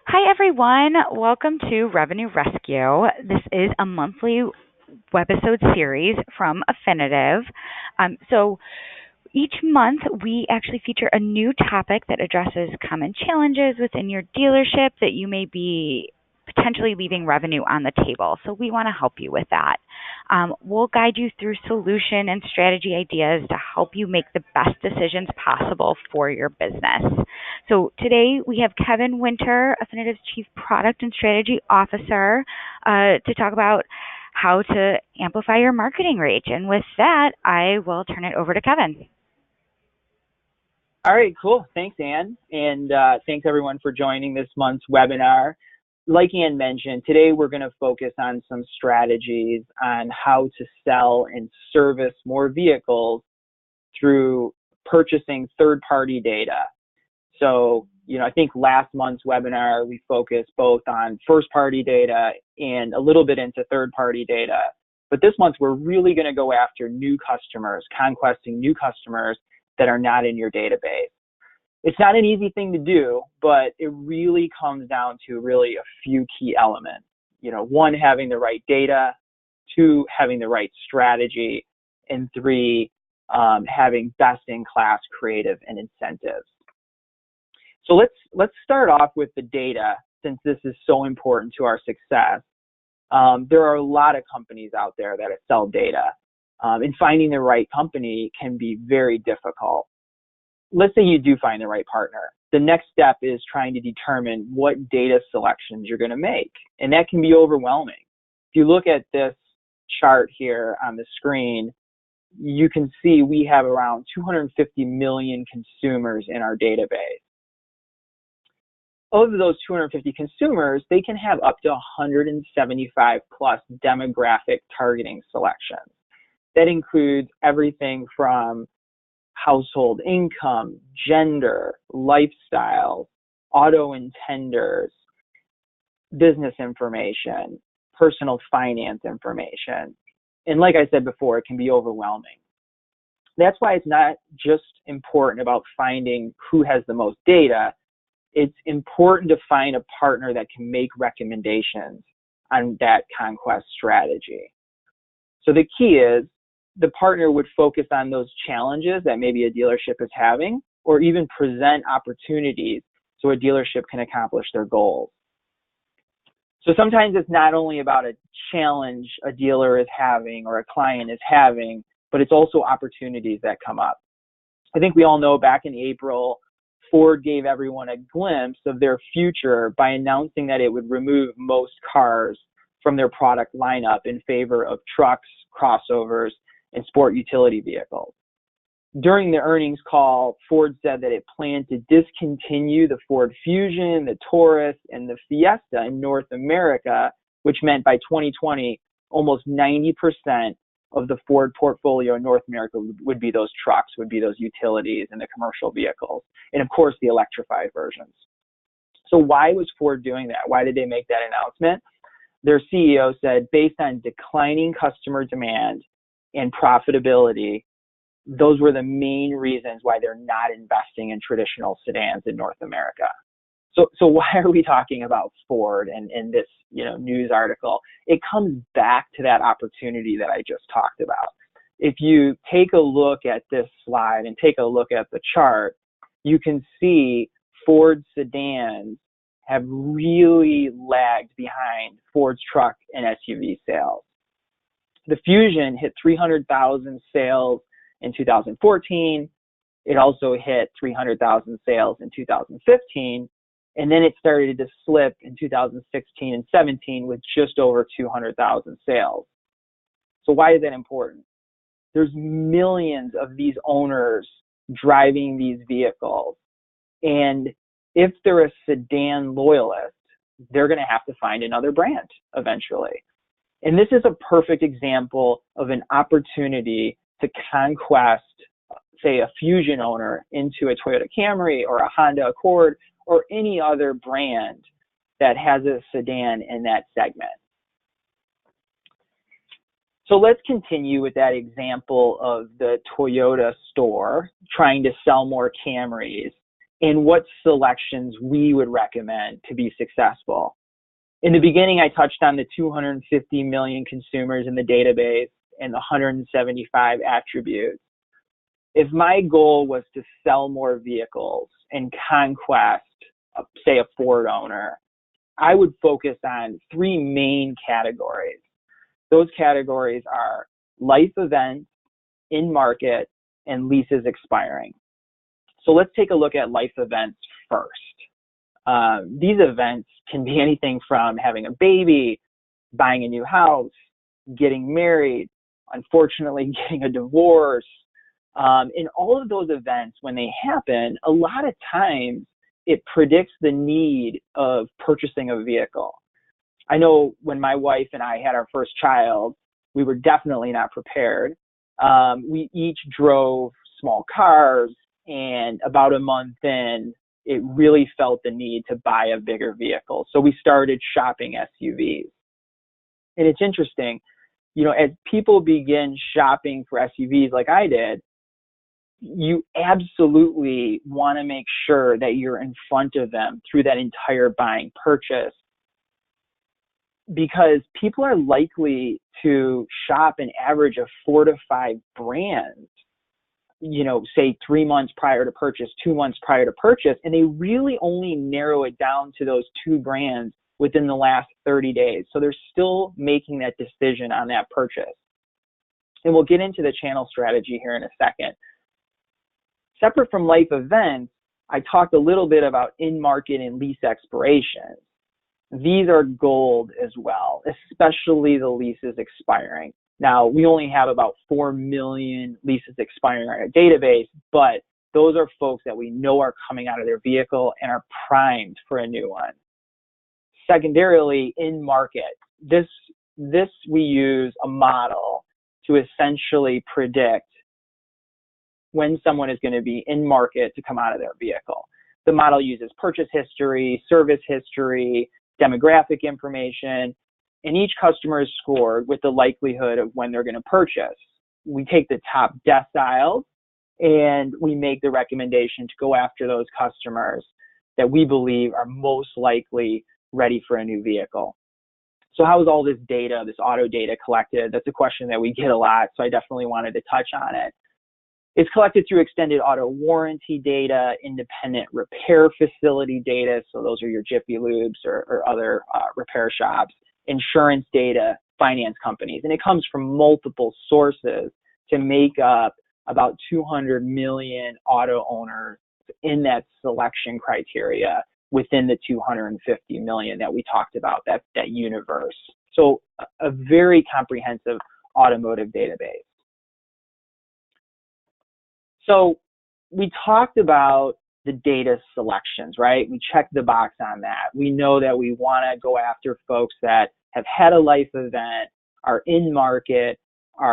Hi, everyone. Welcome to Revenue Rescue. This is a monthly webisode series from Affinitiv. So each month, we actually feature a new topic that addresses common challenges within your dealership that you may be potentially leaving revenue on the table. So we want to help you with that. We'll guide you through solution and strategy ideas to help you make the best decisions possible for your business. So today we have Kevin Winter, Affinitiv's Chief Product and Strategy Officer, to talk about how to amplify your marketing reach. And with that, I will turn it over to Kevin. All right, cool. Thanks, Ann. And thanks, everyone, for joining this month's webinar. Like Ann mentioned, today we're going to focus on some strategies on how to sell and service more vehicles through purchasing third-party data. So, I think last month's webinar, we focused both on first-party data and a little bit into third-party data. But this month, we're really going to go after new customers, conquesting new customers that are not in your database. It's not an easy thing to do, but it really comes down to really a few key elements. One, having the right data, two, having the right strategy, and three, having best-in-class creative and incentives. So let's start off with the data, since this is so important to our success. There are a lot of companies out there that sell data. And finding the right company can be very difficult. Let's say you do find the right partner. The next step is trying to determine what data selections you're going to make. And that can be overwhelming. If you look at this chart here on the screen, you can see we have around 250 million consumers in our database. Of those 250 consumers, they can have up to 175 plus demographic targeting selections. That includes everything from household income, gender, lifestyle, auto intenders, business information, personal finance information. And like I said before, it can be overwhelming. That's why it's not just important about finding who has the most data. It's important to find a partner that can make recommendations on that conquest strategy. So the key is, the partner would focus on those challenges that maybe a dealership is having, or even present opportunities so a dealership can accomplish their goals. So sometimes it's not only about a challenge a dealer is having or a client is having, but it's also opportunities that come up. I think we all know back in April, Ford gave everyone a glimpse of their future by announcing that it would remove most cars from their product lineup in favor of trucks, crossovers, and sport utility vehicles. During the earnings call, Ford said that it planned to discontinue the Ford Fusion, the Taurus, and the Fiesta in North America, which meant by 2020, almost 90% of the Ford portfolio in North America would be those trucks, would be those utilities and the commercial vehicles, and of course the electrified versions. So why was Ford doing that? Why did they make that announcement? Their CEO said, based on declining customer demand and profitability, those were the main reasons why they're not investing in traditional sedans in North America. So why are we talking about Ford and this news article? It comes back to that opportunity that I just talked about. If you take a look at this slide and take a look at the chart, you can see Ford sedans have really lagged behind Ford's truck and SUV sales. The Fusion hit 300,000 sales in 2014. It also hit 300,000 sales in 2015. And then it started to slip in 2016 and 17 with just over 200,000 sales. So why is that important? There's millions of these owners driving these vehicles. And if they're a sedan loyalist, they're going to have to find another brand eventually. And this is a perfect example of an opportunity to conquest, say, a Fusion owner into a Toyota Camry or a Honda Accord or any other brand that has a sedan in that segment. So let's continue with that example of the Toyota store trying to sell more Camrys and what selections we would recommend to be successful. In the beginning, I touched on the 250 million consumers in the database and the 175 attributes. If my goal was to sell more vehicles and conquest, say, a Ford owner, I would focus on three main categories. Those categories are life events, in market, and leases expiring. So let's take a look at life events first. These events can be anything from having a baby, buying a new house, getting married, unfortunately getting a divorce. In all of those events, when they happen, a lot of times it predicts the need of purchasing a vehicle. I know when my wife and I had our first child, we were definitely not prepared. We each drove small cars, and about a month in, it really felt the need to buy a bigger vehicle. So we started shopping SUVs. And it's interesting, as people begin shopping for SUVs like I did, you absolutely want to make sure that you're in front of them through that entire buying purchase, because people are likely to shop an average of 4 to 5 brands, say 3 months prior to purchase, 2 months prior to purchase, and they really only narrow it down to those 2 brands within the last 30 days. So they're still making that decision on that purchase. And we'll get into the channel strategy here in a second. Separate from life events, I talked a little bit about in-market and lease expirations. These are gold as well, especially the leases expiring. Now, we only have about 4 million leases expiring on our database, but those are folks that we know are coming out of their vehicle and are primed for a new one. Secondarily, in market, this we use a model to essentially predict when someone is going to be in market to come out of their vehicle. The model uses purchase history, service history, demographic information, and each customer is scored with the likelihood of when they're going to purchase. We take the top deciles and we make the recommendation to go after those customers that we believe are most likely ready for a new vehicle. So how is all this data, this auto data collected? That's a question that we get a lot, so I definitely wanted to touch on it. It's collected through extended auto warranty data, independent repair facility data, so those are your Jiffy Lubes or other repair shops, insurance data, finance companies, and it comes from multiple sources to make up about 200 million auto owners in that selection criteria within the 250 million that we talked about, that universe. So a very comprehensive automotive database. So we talked about the data selections, right? We checked the box on that. We know that we want to go after folks that have had a life event, are in market,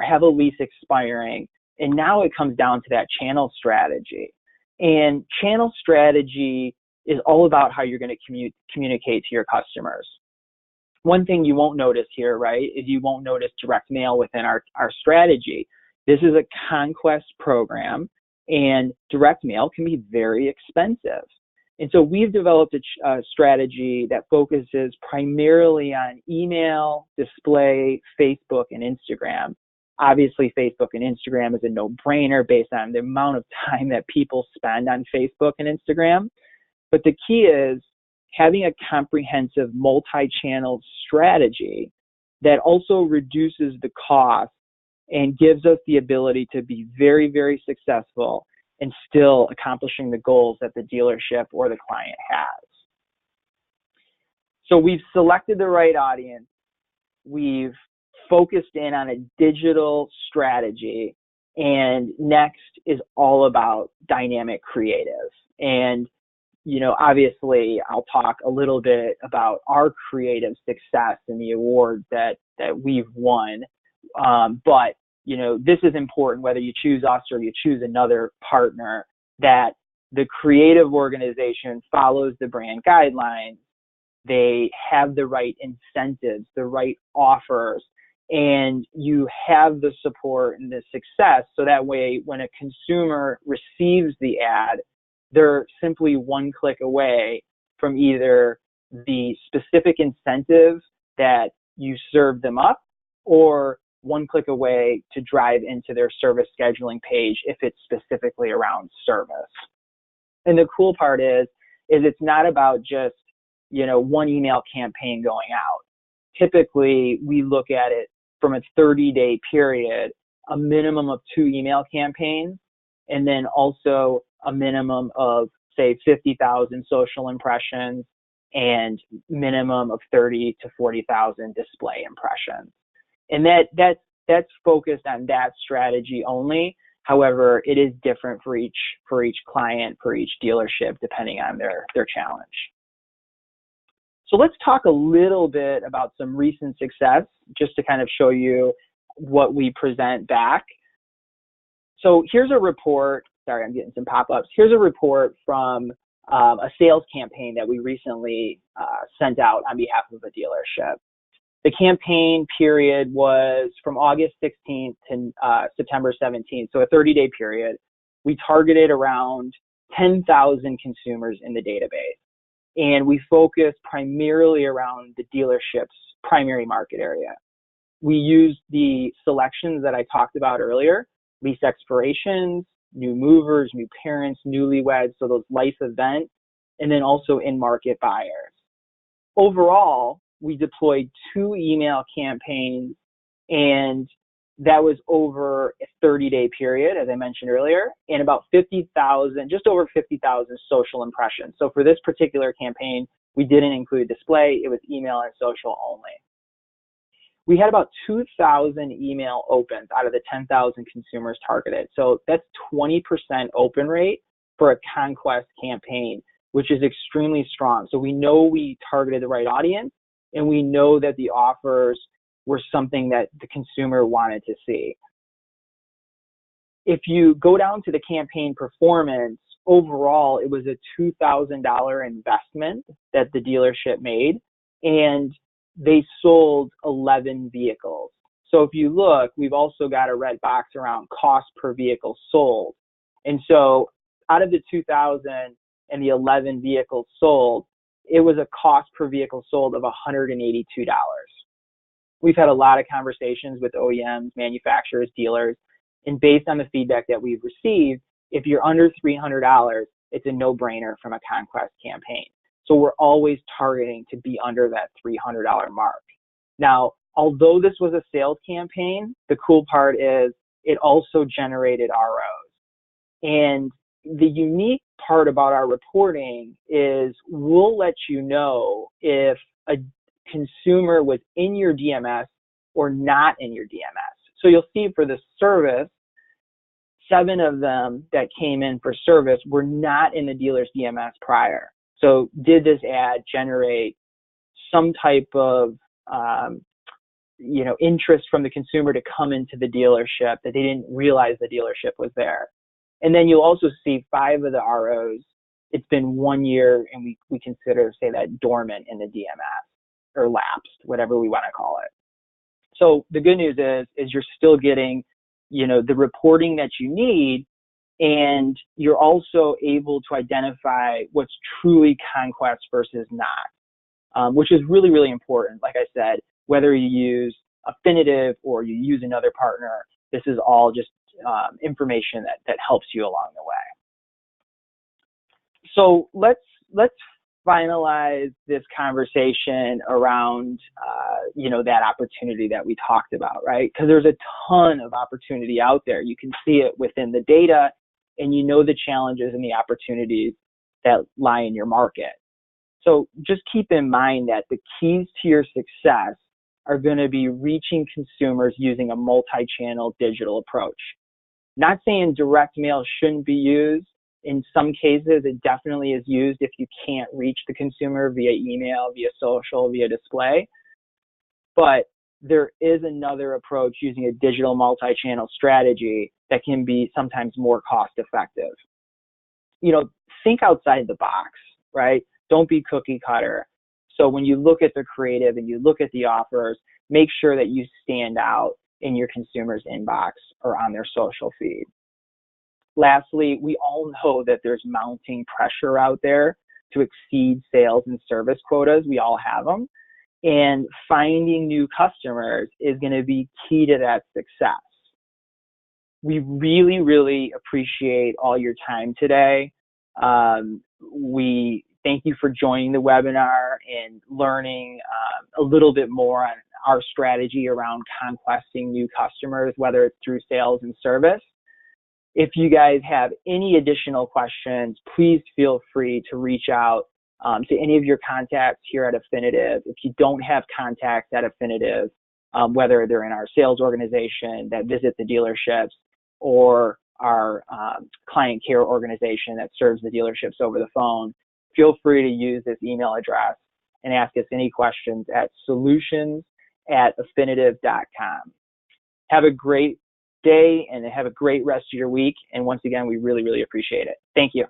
have a lease expiring, and now it comes down to that channel strategy. And channel strategy is all about how you're going to communicate to your customers. One thing you won't notice here, right, is you won't notice direct mail within our strategy. This is a Conquest program, and direct mail can be very expensive. And so we've developed a strategy that focuses primarily on email, display, Facebook, and Instagram. Obviously, Facebook and Instagram is a no-brainer based on the amount of time that people spend on Facebook and Instagram. But the key is having a comprehensive multi-channel strategy that also reduces the cost and gives us the ability to be very, very successful and still accomplishing the goals that the dealership or the client has. So we've selected the right audience. We've focused in on a digital strategy, and next is all about dynamic creative. And obviously I'll talk a little bit about our creative success and the awards that we've won. But this is important whether you choose us or you choose another partner, that the creative organization follows the brand guidelines. They have the right incentives, the right offers, and you have the support and the success. So that way, when a consumer receives the ad, they're simply one click away from either the specific incentive that you serve them up, or one click away to drive into their service scheduling page if it's specifically around service. And the cool part is it's not about just, one email campaign going out. Typically, we look at it from a 30-day period, a minimum of 2 email campaigns, and then also a minimum of, say, 50,000 social impressions and minimum of 30 to 40,000 display impressions. And that's focused on that strategy only. However, it is different for each client, for each dealership, depending on their challenge. So let's talk a little bit about some recent success, just to kind of show you what we present back. So here's a report. Sorry, I'm getting some pop-ups. Here's a report from a sales campaign that we recently sent out on behalf of a dealership. The campaign period was from August 16th to September 17th, so a 30-day period. We targeted around 10,000 consumers in the database, and we focused primarily around the dealership's primary market area. We used the selections that I talked about earlier: lease expirations, new movers, new parents, newlyweds, so those life events, and then also in-market buyers. Overall, we deployed 2 email campaigns, and that was over a 30-day period, as I mentioned earlier, and about 50,000, just over 50,000 social impressions. So for this particular campaign, we didn't include display. It was email and social only. We had about 2,000 email opens out of the 10,000 consumers targeted. So that's 20% open rate for a Conquest campaign, which is extremely strong. So we know we targeted the right audience, and we know that the offers were something that the consumer wanted to see. If you go down to the campaign performance, overall, it was a $2,000 investment that the dealership made, and they sold 11 vehicles. So if you look, we've also got a red box around cost per vehicle sold. And so out of the 2,000 and the 11 vehicles sold, it was a cost per vehicle sold of $182. We've had a lot of conversations with OEMs, manufacturers, dealers, and based on the feedback that we've received, if you're under $300, it's a no-brainer from a Conquest campaign. So we're always targeting to be under that $300 mark. Now, although this was a sales campaign, the cool part is it also generated ROs. And the unique part about our reporting is we'll let you know if a consumer was in your DMS or not in your DMS. So you'll see for the service, 7 of them that came in for service were not in the dealer's DMS prior. So did this ad generate some type of interest from the consumer to come into the dealership that they didn't realize the dealership was there? And then you'll also see 5 of the ROs, it's been 1 year, and we consider, say, that dormant in the DMS or lapsed, whatever we want to call it. So the good news is you're still getting, the reporting that you need, and you're also able to identify what's truly Conquest versus not, which is really, really important. Like I said, whether you use Affinitiv or you use another partner, this is all just information that helps you along the way. So let's finalize this conversation around that opportunity that we talked about, right? Because there's a ton of opportunity out there. You can see it within the data, and you know the challenges and the opportunities that lie in your market. So just keep in mind that the keys to your success are going to be reaching consumers using a multi-channel digital approach. Not saying direct mail shouldn't be used. In some cases, it definitely is used if you can't reach the consumer via email, via social, via display. But there is another approach using a digital multi-channel strategy that can be sometimes more cost effective. Think outside the box, right? Don't be cookie cutter. So when you look at the creative and you look at the offers, make sure that you stand out in your consumer's inbox or on their social feed. lastly, we all know that there's mounting pressure out there to exceed sales and service quotas. We all have them. And finding new customers is going to be key to that success. We really, really appreciate all your time today. We thank you for joining the webinar and learning a little bit more on our strategy around conquesting new customers, whether it's through sales and service. If you guys have any additional questions, please feel free to reach out to any of your contacts here at Affinitiv. If you don't have contacts at Affinitiv, whether they're in our sales organization that visit the dealerships or our client care organization that serves the dealerships over the phone, feel free to use this email address and ask us any questions at solutions@affinitiv.com. Have a great day and have a great rest of your week. And once again, we really, really appreciate it. Thank you.